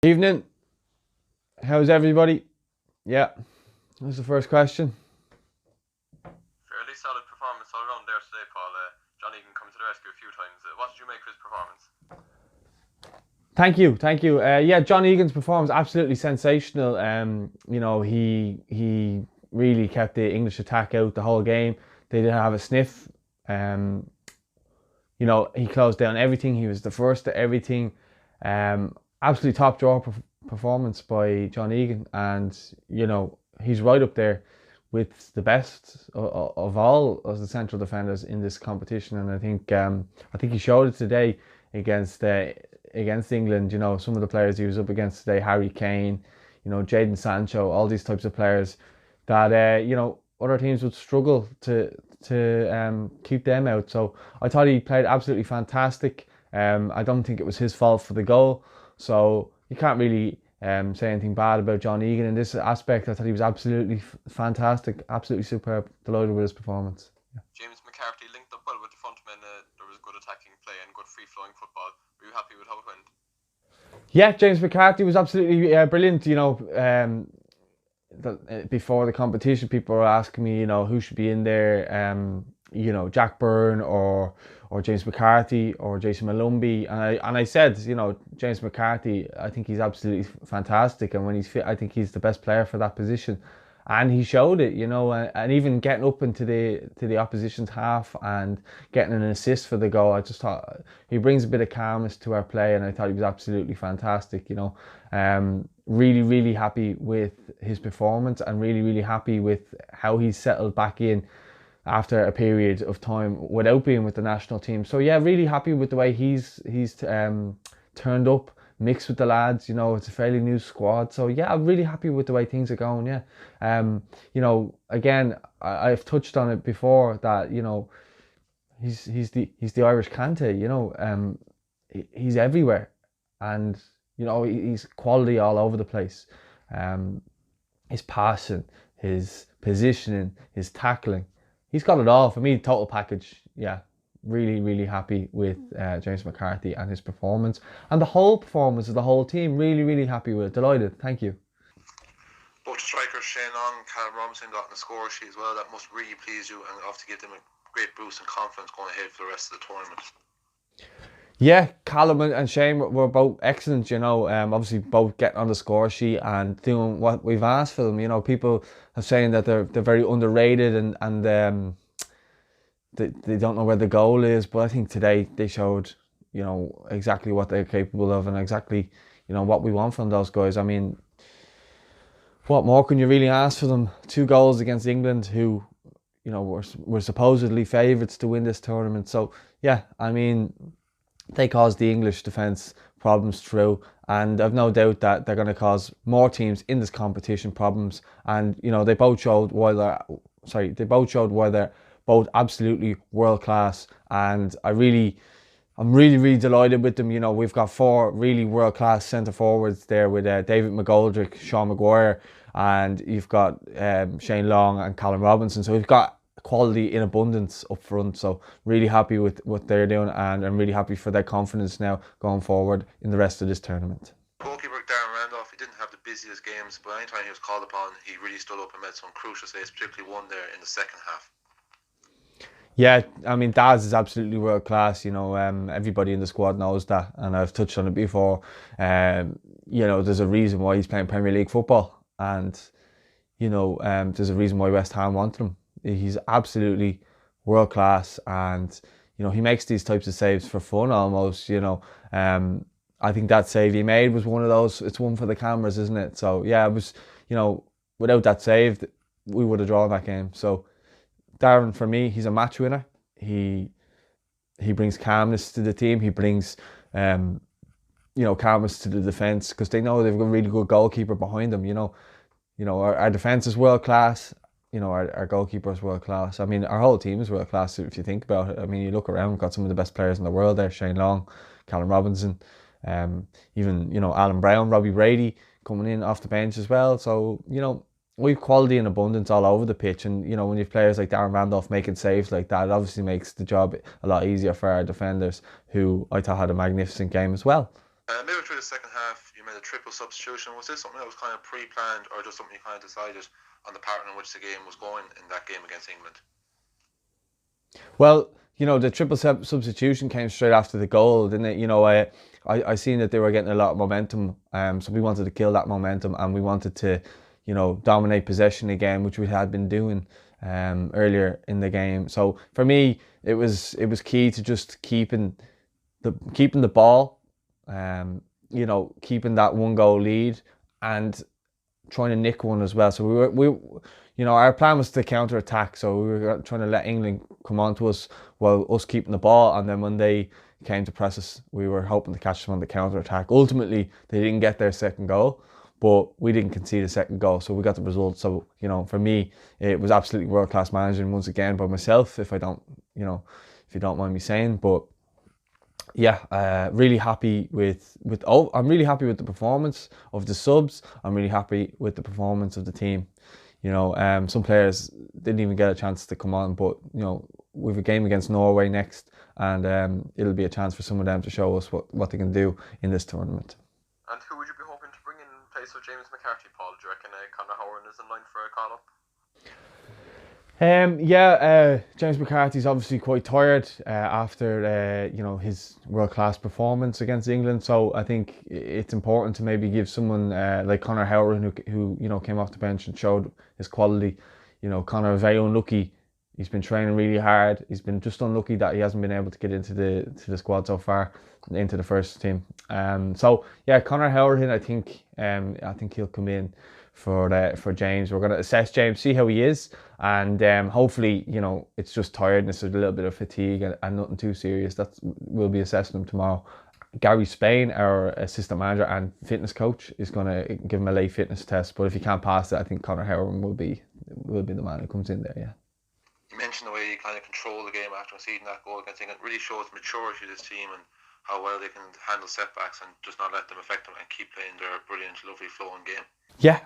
Evening. How's everybody? Yeah, that's the first question. Fairly solid performance all around there today, Paul. John Egan coming to the rescue a few times. What did you make of his performance? Thank you. Yeah, John Egan's performance absolutely sensational. He really kept the English attack out the whole game. They didn't have a sniff. Um, he closed down everything. He was the first to everything. Absolutely top draw performance by John Egan, and he's right up there with the best of all of the central defenders in this competition. And I think he showed it today against against England. Some of the players he was up against today, Harry Kane, Jadon Sancho, all these types of players that other teams would struggle to keep them out. So I thought he played absolutely fantastic. I don't think it was his fault for the goal, so you can't really say anything bad about John Egan in this aspect. I thought he was absolutely fantastic, absolutely superb. Delighted with his performance. James McCarthy linked up well with the front men. There was good attacking play and good free flowing football. Were you happy with how it went? Yeah, James McCarthy was absolutely brilliant. Before the competition, people were asking me, who should be in there. Jack Byrne or James McCarthy or Jason Malumbi, and I said, James McCarthy. I think he's absolutely fantastic, and when he's fit, I think he's the best player for that position. And he showed it, and even getting up into the opposition's half and getting an assist for the goal. I just thought he brings a bit of calmness to our play, and I thought he was absolutely fantastic. Really, really happy with his performance, and really, really happy with how he's settled back in after a period of time without being with the national team. So yeah, really happy with the way he's turned up, mixed with the lads. It's a fairly new squad. So yeah, I'm really happy with the way things are going. Yeah, again, I've touched on it before that he's the Irish Kante. He's everywhere, and he's quality all over the place. His passing, his positioning, his tackling. He's got it all for me. Total package. Yeah, really, really happy with James McCarthy and his performance, and the whole performance of the whole team. Really, really happy with it. Delighted. Thank you. Both strikers, Shane Long and Callum Robinson, got in the score sheet as well. That must really please you and obviously give them a great boost and confidence going ahead for the rest of the tournament. Yeah, Callum and Shane were both excellent. Obviously both getting on the score sheet and doing what we've asked for them. People are saying that they're very underrated and they don't know where the goal is. But I think today they showed exactly what they're capable of and exactly what we want from those guys. I mean, what more can you really ask for them? 2 goals against England, who were supposedly favourites to win this tournament. So yeah, I mean, they caused the English defence problems through, and I've no doubt that they're going to cause more teams in this competition problems. And they both showed why they're both absolutely world class. And I'm really, really delighted with them. We've got 4 really world class centre forwards there with David McGoldrick, Sean Maguire, and you've got Shane Long and Callum Robinson. So we've got quality in abundance up front. So really happy with what they're doing, and I'm really happy for their confidence now going forward in the rest of this tournament. Goalkeeper Darren Randolph, he didn't have the busiest games, but anytime he was called upon, he really stood up and made some crucial saves, particularly one there in the second half. Yeah, I mean, Daz is absolutely world class. Everybody in the squad knows that, and I've touched on it before. There's a reason why he's playing Premier League football, and there's a reason why West Ham wanted him. He's absolutely world class, and he makes these types of saves for fun almost. I think that save he made was one of those. It's one for the cameras, isn't it? So yeah, it was. Without that save, we would have drawn that game. So Darren, for me, he's a match winner. He brings calmness to the team. He brings calmness to the defence, because they know they've got a really good goalkeeper behind them. Our defence is world class. Our goalkeeper is world class. I mean, our whole team is world class if you think about it. I mean, you look around, we've got some of the best players in the world there. Shane Long, Callum Robinson, even Alan Brown, Robbie Brady coming in off the bench as well. So we've quality in abundance all over the pitch, and when you've players like Darren Randolph making saves like that, it obviously makes the job a lot easier for our defenders, who I thought had a magnificent game as well. Maybe through the second half, you made the triple substitution, was this something that was kind of pre-planned, or just something you kind of decided on the pattern in which the game was going in that game against England? Well, the triple substitution came straight after the goal, didn't it? I seen that they were getting a lot of momentum, so we wanted to kill that momentum, and we wanted to, dominate possession again, which we had been doing earlier in the game. So for me, it was key to just keeping the ball, keeping that 1 goal lead, and trying to nick one as well. So our plan was to counter attack. So we were trying to let England come on to us while us keeping the ball, and then when they came to press us, we were hoping to catch them on the counter attack. Ultimately, they didn't get their second goal, but we didn't concede a second goal, so we got the result. So for me, it was absolutely world class managing once again by myself, if you don't mind me saying. But yeah, really happy with I'm really happy with the performance of the subs. I'm really happy with the performance of the team. Some players didn't even get a chance to come on, but we have a game against Norway next, and it'll be a chance for some of them to show us what they can do in this tournament. And who would you be hoping to bring in place of James McCarthy, Paul? Do you reckon Conor Howard is in line for a call up? James McCarthy's obviously quite tired after his world class performance against England. So I think it's important to maybe give someone like Conor Howard who came off the bench and showed his quality. Conor is very unlucky. He's been training really hard. He's been just unlucky that he hasn't been able to get into the squad so far, into the first team. Conor Howard, I think he'll come in for James. We're going to assess James, see how he is, and hopefully it's just tiredness, a little bit of fatigue, and nothing too serious. We'll be assessing him tomorrow. Gary Spain, our assistant manager and fitness coach, is going to give him a late fitness test, but if he can't pass it, I think Conor Howard will be the man who comes in there. Yeah. You mentioned the way you kind of control the game after conceding that goal against England. It really shows maturity of this team and how well they can handle setbacks and just not let them affect them and keep playing their brilliant, lovely flowing game. Yeah,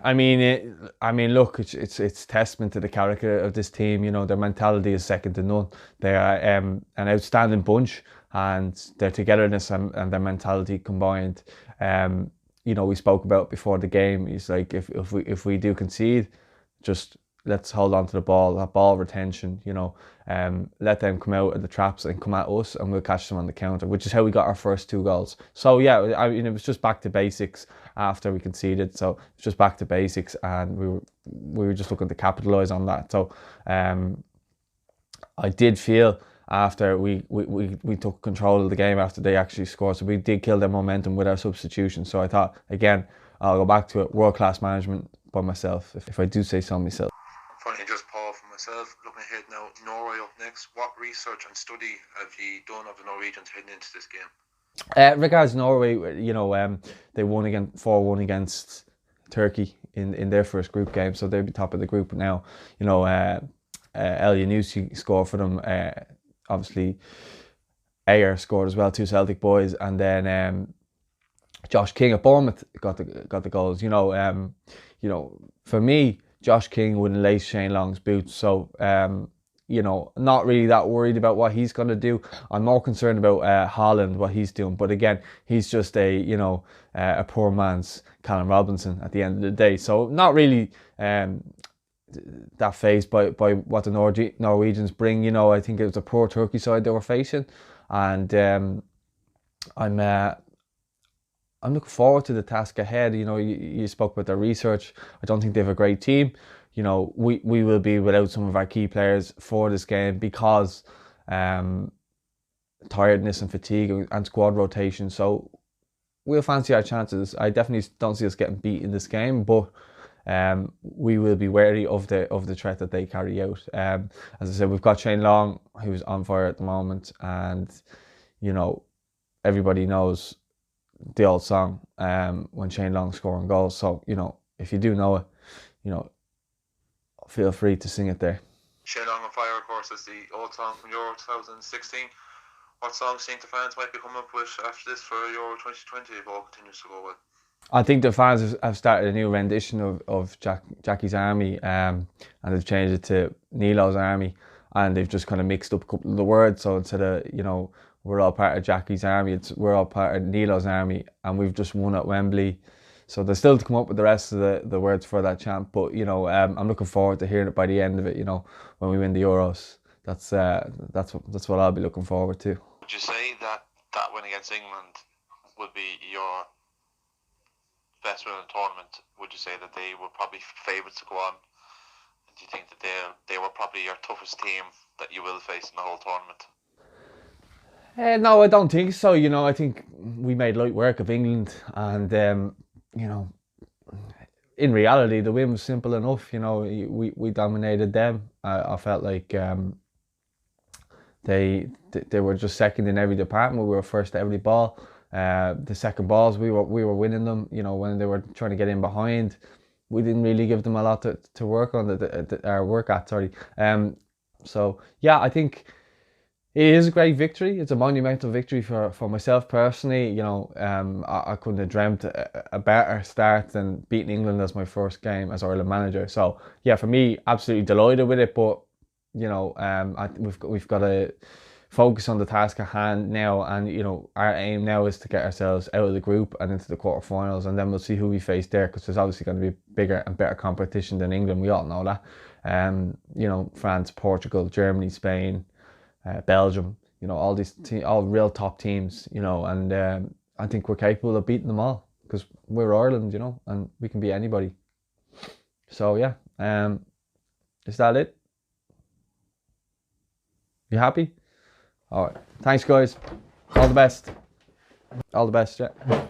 look, it's testament to the character of this team. Their mentality is second to none. They are an outstanding bunch, and their togetherness and their mentality combined. We spoke about before the game. He's like, if we do concede, just let's hold on to the ball, that ball retention, let them come out of the traps and come at us, and we'll catch them on the counter, which is how we got our first 2 goals. So yeah, it was just back to basics after we conceded. So it's just back to basics, and we were just looking to capitalise on that. So I did feel after we took control of the game after they actually scored, so we did kill their momentum with our substitution. So I thought, again, I'll go back to it, world class management by myself, if I do say so myself. Finally, just Paul, for myself, looking ahead now, Norway up next. What research and study have you done of the Norwegians heading into this game? Regards Norway, they won 4-1 against Turkey in their first group game, so they'll be top of the group now. El Yanusi scored for them. Obviously, Ayer scored as well, 2 Celtic boys, and then Josh King at Bournemouth got the goals. For me, Josh King wouldn't lace Shane Long's boots, so not really that worried about what he's going to do. I'm more concerned about Haaland, what he's doing. But again, he's just a poor man's Callum Robinson at the end of the day. So not really that fazed by what the Norwegians bring. I think it was a poor Turkey side they were facing, and I'm looking forward to the task ahead. You spoke about their research. I don't think they have a great team. We will be without some of our key players for this game because tiredness and fatigue and squad rotation. So we'll fancy our chances. I definitely don't see us getting beat in this game, but we will be wary of the threat that they carry out. As I said, we've got Shane Long, who's on fire at the moment, and everybody knows the old song when Shane Long's scoring goals. So if you do know it, feel free to sing it there. Shane Long on fire, of course, is the old song from Euro 2016. What songs do you think the fans might be coming up with after this for Euro 2020 if all continues to go well? I think the fans have started a new rendition of Jackie's Army, and they've changed it to Nilo's Army, and they've just kind of mixed up a couple of the words. So instead of we're all part of Jackie's Army, we're all part of Nilo's Army, and we've just won at Wembley. So they're still to come up with the rest of the words for that chant. But you know, I'm looking forward to hearing it by the end of it. You know, when we win the Euros, that's what I'll be looking forward to. Would you say that that win against England would be your best win in the tournament? Would you say that they were probably favourites to go on? Do you think that they were probably your toughest team that you will face in the whole tournament? No, I don't think so. You know, I think we made light work of England, and you know, in reality, the win was simple enough. You know, we dominated them. I felt like they were just second in every department. We were first at every ball. The second balls, we were winning them. You know, when they were trying to get in behind, we didn't really give them a lot to work on. Work at. Sorry. So yeah, I think it is a great victory. It's a monumental victory for myself personally. You know, I couldn't have dreamt a better start than beating England as my first game as Ireland manager. So yeah, for me, absolutely delighted with it. But you know, we've got to focus on the task at hand now, and you know, our aim now is to get ourselves out of the group and into the quarterfinals, and then we'll see who we face there, because there's obviously going to be bigger and better competition than England. We all know that. You know, France, Portugal, Germany, Spain. Belgium, you know, all these all real top teams, you know, and I think we're capable of beating them all, because we're Ireland, you know, and we can beat anybody. So yeah, is that it? You happy? All right. Thanks, guys. All the best. All the best. Yeah.